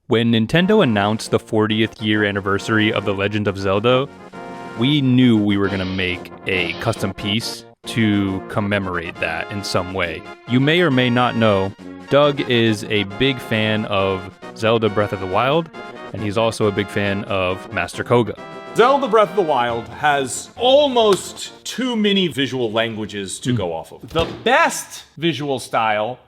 When Nintendo announced the 40th year anniversary of The Legend of Zelda, we knew we were going to make a custom piece to commemorate that in some way. You may or may not know, Doug is a big fan of Zelda Breath of the Wild, and he's also a big fan of Master Kohga. Zelda Breath of the Wild has almost too many visual languages to go off of. The best visual style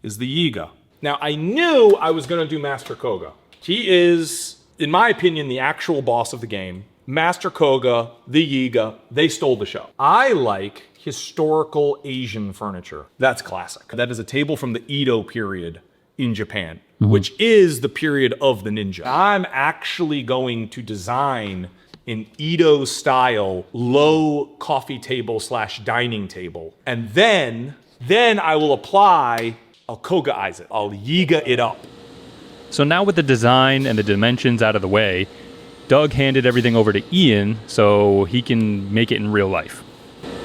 is the Yiga. Now, I knew I was going to do Master Kohga. He is, in my opinion, the actual boss of the game. Master Kohga, the Yiga, they stole the show. I like historical Asian furniture. That's classic. That is a table from the Edo period in Japan, which is the period of the ninja. I'm actually going to design an Edo style low coffee table / dining table. And then I will apply, I'll Kohga-ize it. I'll Yiga it up. So now with the design and the dimensions out of the way, Doug handed everything over to Ian so he can make it in real life.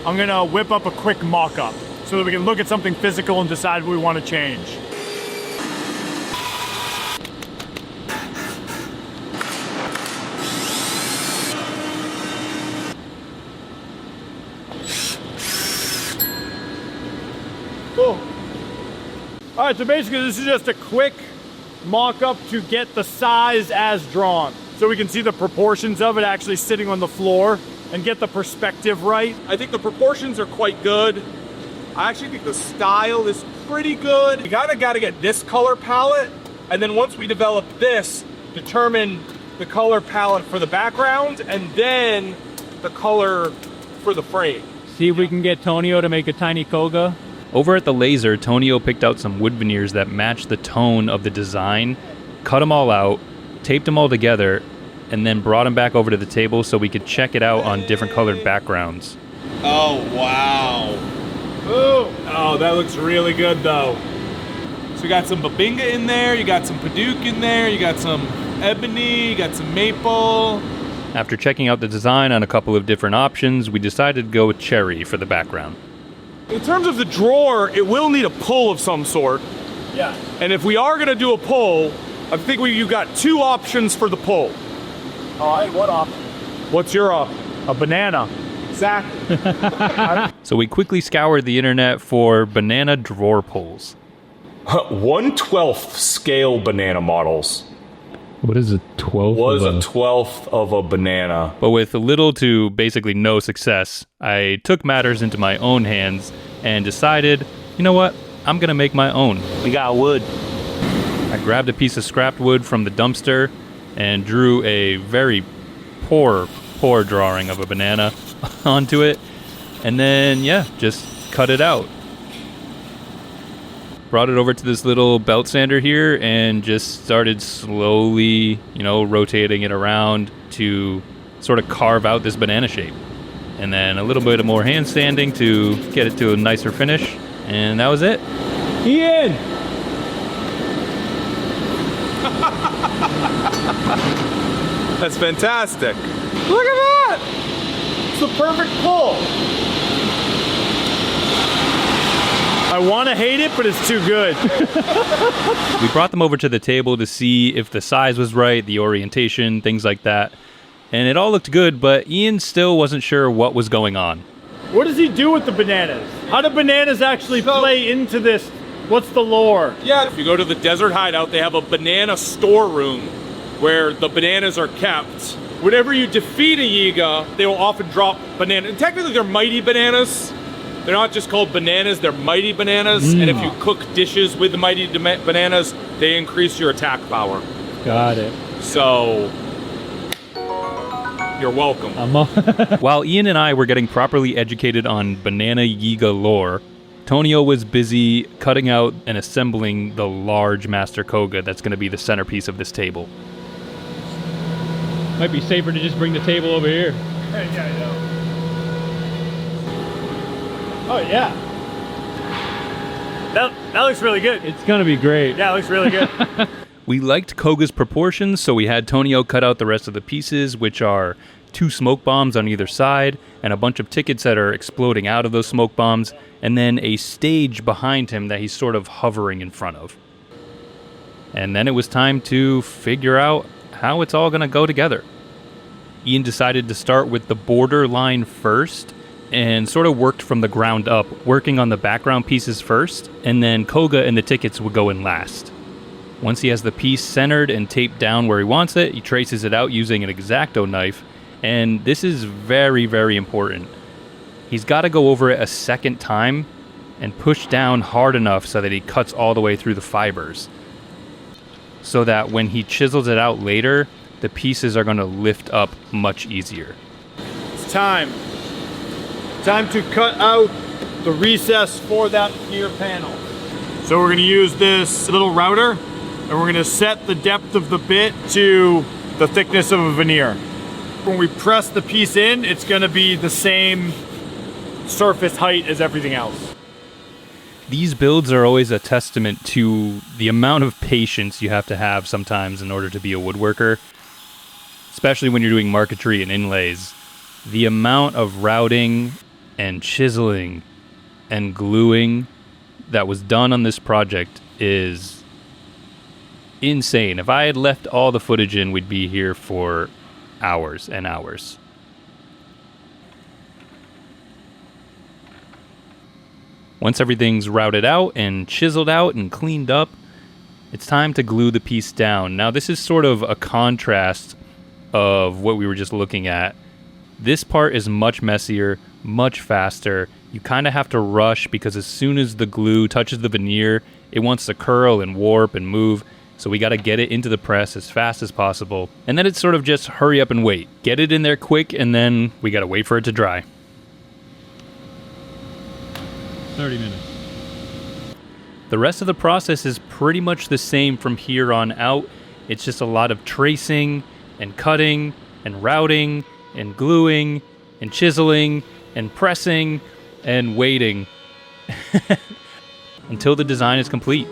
I'm gonna whip up a quick mock-up so that we can look at something physical and decide what we want to change. Cool. All right, so basically this is just a quick mock-up to get the size as drawn, so we can see the proportions of it actually sitting on the floor and get the perspective right. I think the proportions are quite good. I actually think the style is pretty good. You gotta get this color palette, and then once we develop this, determine the color palette for the background, and then the color for the frame. See if we can get Tonio to make a tiny Kohga. Over at the laser, Tonio picked out some wood veneers that matched the tone of the design, cut them all out, taped them all together, and then brought them back over to the table so we could check it out on different colored backgrounds. Oh, wow. Ooh. Oh, that looks really good, though. So you got some Babinga in there, you got some Paduk in there, you got some ebony, you got some maple. After checking out the design on a couple of different options, we decided to go with cherry for the background. In terms of the drawer, it will need a pull of some sort. Yeah. And if we are going to do a pull, I think you've got two options for the pull. All right, what option? What's your option? A banana. Exactly. So we quickly scoured the internet for banana drawer pulls. 1/12 scale banana models. What is a 12? Was a 12th of a banana. But with little to basically no success, I took matters into my own hands and decided, you know what, I'm gonna make my own. We got wood. I grabbed a piece of scrapped wood from the dumpster and drew a very poor drawing of a banana onto it, and then, yeah, just cut it out. Brought it over to this little belt sander here and just started slowly, rotating it around to sort of carve out this banana shape. And then a little bit of more hand sanding to get it to a nicer finish, and that was it. Ian! That's fantastic. Look at that! It's the perfect pull. I want to hate it, but it's too good. We brought them over to the table to see if the size was right, the orientation, things like that. And it all looked good, but Ian still wasn't sure what was going on. What does he do with the bananas? How do bananas actually play into this? What's the lore? Yeah, if you go to the Desert Hideout, they have a banana storeroom where the bananas are kept. Whenever you defeat a Yiga, they will often drop bananas. And technically, they're mighty bananas. They're not just called bananas, they're mighty bananas. And if you cook dishes with the mighty bananas, they increase your attack power. Got it. So, you're welcome. While Ian and I were getting properly educated on banana Yiga lore, Tonio was busy cutting out and assembling the large Master Kohga that's going to be the centerpiece of this table. Might be safer to just bring the table over here. Yeah, I know. Oh, yeah. That looks really good. It's gonna be great. Yeah, it looks really good. We liked Kohga's proportions, so we had Tonio cut out the rest of the pieces, which are 2 smoke bombs on either side, and a bunch of tickets that are exploding out of those smoke bombs, and then a stage behind him that he's sort of hovering in front of. And then it was time to figure out how it's all going to go together. Ian decided to start with the border line first and sort of worked from the ground up, working on the background pieces first, and then Kohga and the tickets would go in last. Once he has the piece centered and taped down where he wants it, he traces it out using an X-Acto knife, and this is very, very important. He's got to go over it a second time and push down hard enough so that he cuts all the way through the fibers, so that when he chisels it out later, the pieces are going to lift up much easier. It's time. Time to cut out the recess for that gear panel. So we're going to use this little router, and we're going to set the depth of the bit to the thickness of a veneer. When we press the piece in, it's going to be the same surface height as everything else. These builds are always a testament to the amount of patience you have to have sometimes in order to be a woodworker, especially when you're doing marquetry and inlays. The amount of routing and chiseling and gluing that was done on this project is insane. If I had left all the footage in, we'd be here for hours and hours. Once everything's routed out and chiseled out and cleaned up, it's time to glue the piece down. Now, this is sort of a contrast of what we were just looking at. This part is much messier, much faster. You kind of have to rush because as soon as the glue touches the veneer, it wants to curl and warp and move. So we got to get it into the press as fast as possible. And then it's sort of just hurry up and wait. Get it in there quick, and then we got to wait for it to dry. 30 minutes. The rest of the process is pretty much the same from here on out. It's just a lot of tracing and cutting and routing and gluing and chiseling and pressing and waiting until the design is complete.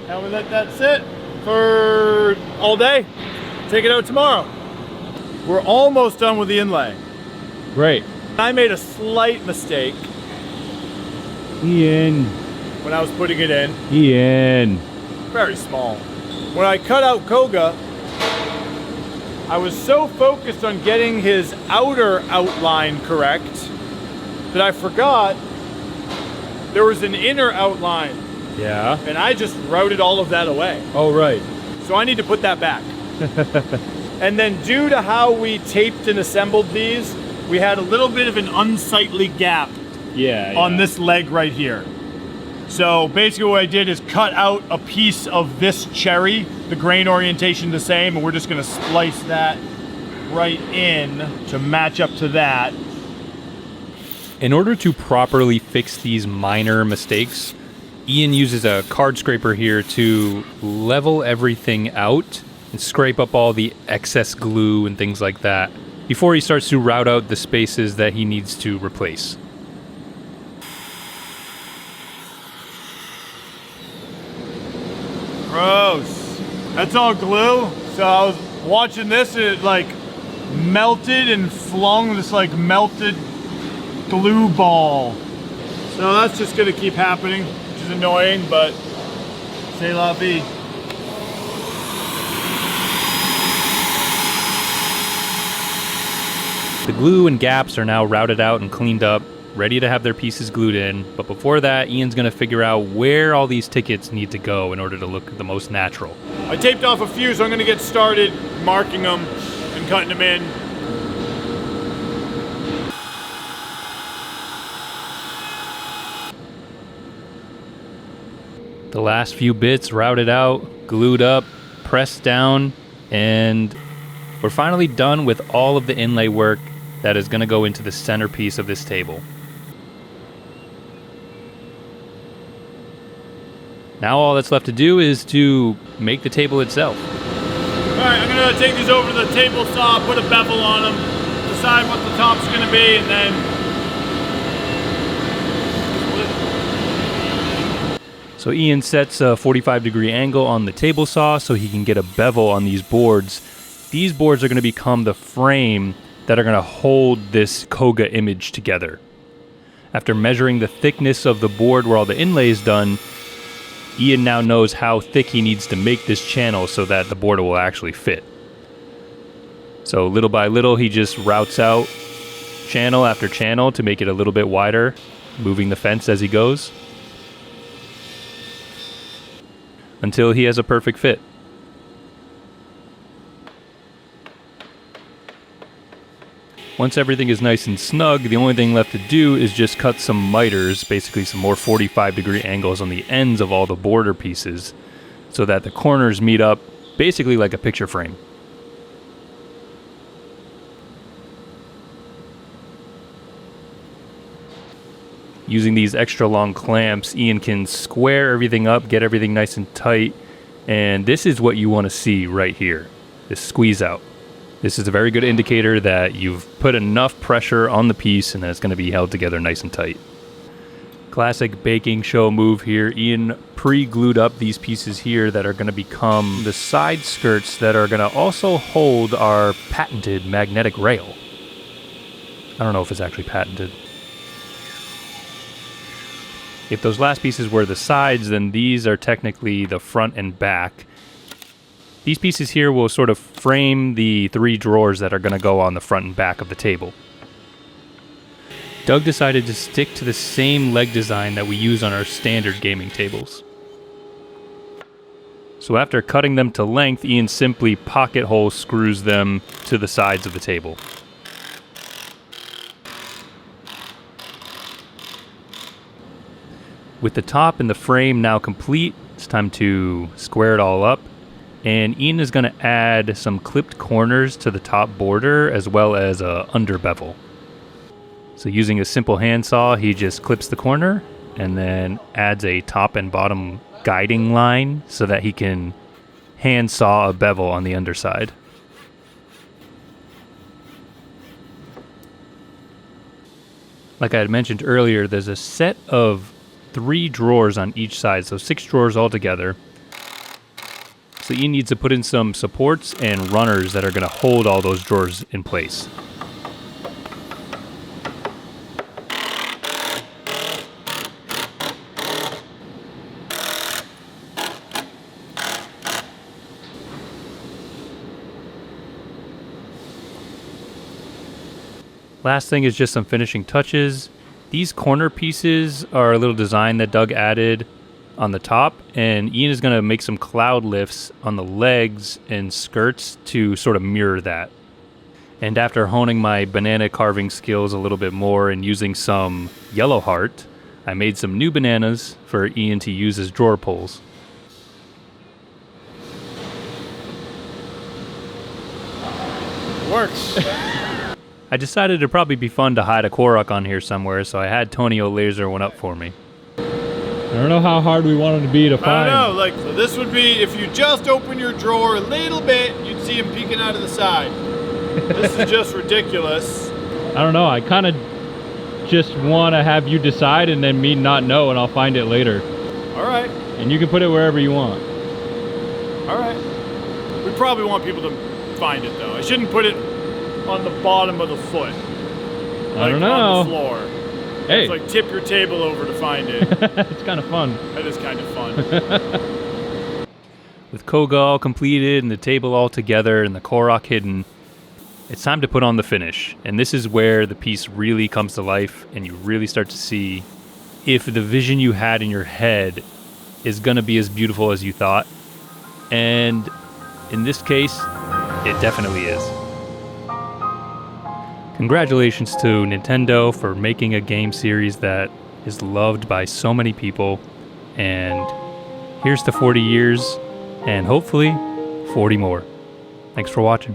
And we let that sit for all day. Take it out tomorrow. We're almost done with the inlay. Great. I made a slight mistake Ian. when I was putting it in. Ian. Very small. When I cut out Kohga, I was so focused on getting his outer outline correct that I forgot there was an inner outline, Yeah. and I just routed all of that away. Oh, right. So I need to put that back. And then due to how we taped and assembled these, we had a little bit of an unsightly gap Yeah. on this leg right here. So basically what I did is cut out a piece of this cherry, the grain orientation the same, and we're just gonna splice that right in to match up to that. In order to properly fix these minor mistakes, Ian uses a card scraper here to level everything out and scrape up all the excess glue and things like that before he starts to route out the spaces that he needs to replace. Gross. That's all glue. So I was watching this and it like melted and flung this like melted glue ball. So that's just gonna keep happening, which is annoying, but c'est la vie. The glue and gaps are now routed out and cleaned up, ready to have their pieces glued in. But before that, Ian's going to figure out where all these tickets need to go in order to look the most natural. I taped off a few, so I'm gonna get started marking them and cutting them in. The last few bits routed out, glued up, pressed down, and we're finally done with all of the inlay work that is going to go into the centerpiece of this table. Now all that's left to do is to make the table itself. All right, I'm gonna take these over to the table saw, put a bevel on them, decide what the top's gonna be, and then So Ian sets a 45-degree angle on the table saw so he can get a bevel on these boards. These boards are going to become the frame that are going to hold this Kohga image together. After measuring the thickness of the board where all the inlay is done, Ian now knows how thick he needs to make this channel so that the board will actually fit. So little by little, he just routes out channel after channel to make it a little bit wider, moving the fence as he goes, until he has a perfect fit. Once everything is nice and snug, the only thing left to do is just cut some miters, basically some more 45-degree angles on the ends of all the border pieces, so that the corners meet up basically like a picture frame. Using these extra long clamps, Ian can square everything up, get everything nice and tight, and this is what you want to see right here, this squeeze out. This is a very good indicator that you've put enough pressure on the piece and that it's going to be held together nice and tight. Classic baking show move here. Ian pre-glued up these pieces here that are going to become the side skirts that are going to also hold our patented magnetic rail. I don't know if it's actually patented. If those last pieces were the sides, then these are technically the front and back. These pieces here will sort of frame the 3 drawers that are going to go on the front and back of the table. Doug decided to stick to the same leg design that we use on our standard gaming tables. So after cutting them to length, Ian simply pocket hole screws them to the sides of the table. With the top and the frame now complete, it's time to square it all up. And Ian is going to add some clipped corners to the top border as well as a under bevel. So using a simple handsaw, he just clips the corner and then adds a top and bottom guiding line so that he can handsaw a bevel on the underside. Like I had mentioned earlier, there's a set of 3 drawers on each side, so 6 drawers altogether. So Ian needs to put in some supports and runners that are going to hold all those drawers in place. Last thing is just some finishing touches. These corner pieces are a little design that Doug added on the top, and Ian is going to make some cloud lifts on the legs and skirts to sort of mirror that. And after honing my banana carving skills a little bit more and using some yellow heart, I made some new bananas for Ian to use as drawer pulls. works. I decided it'd probably be fun to hide a Korok on here somewhere, so I had Tonio laser one up for me. I don't know how hard we want it to be to find. I don't know, like, so this would be, if you just open your drawer a little bit, you'd see him peeking out of the side. This is just ridiculous. I don't know, I kind of just want to have you decide and then me not know, and I'll find it later. All right. And you can put it wherever you want. All right. We probably want people to find it, though. I shouldn't put it on the bottom of the foot. I don't know. On the floor. Hey. It's like tip your table over to find it. It's kind of fun. That is kind of fun. With Kohga all completed and the table all together and the Korok hidden, it's time to put on the finish. And this is where the piece really comes to life and you really start to see if the vision you had in your head is going to be as beautiful as you thought. And in this case, it definitely is. Congratulations to Nintendo for making a game series that is loved by so many people. And here's to 40 years and hopefully 40 more. Thanks for watching.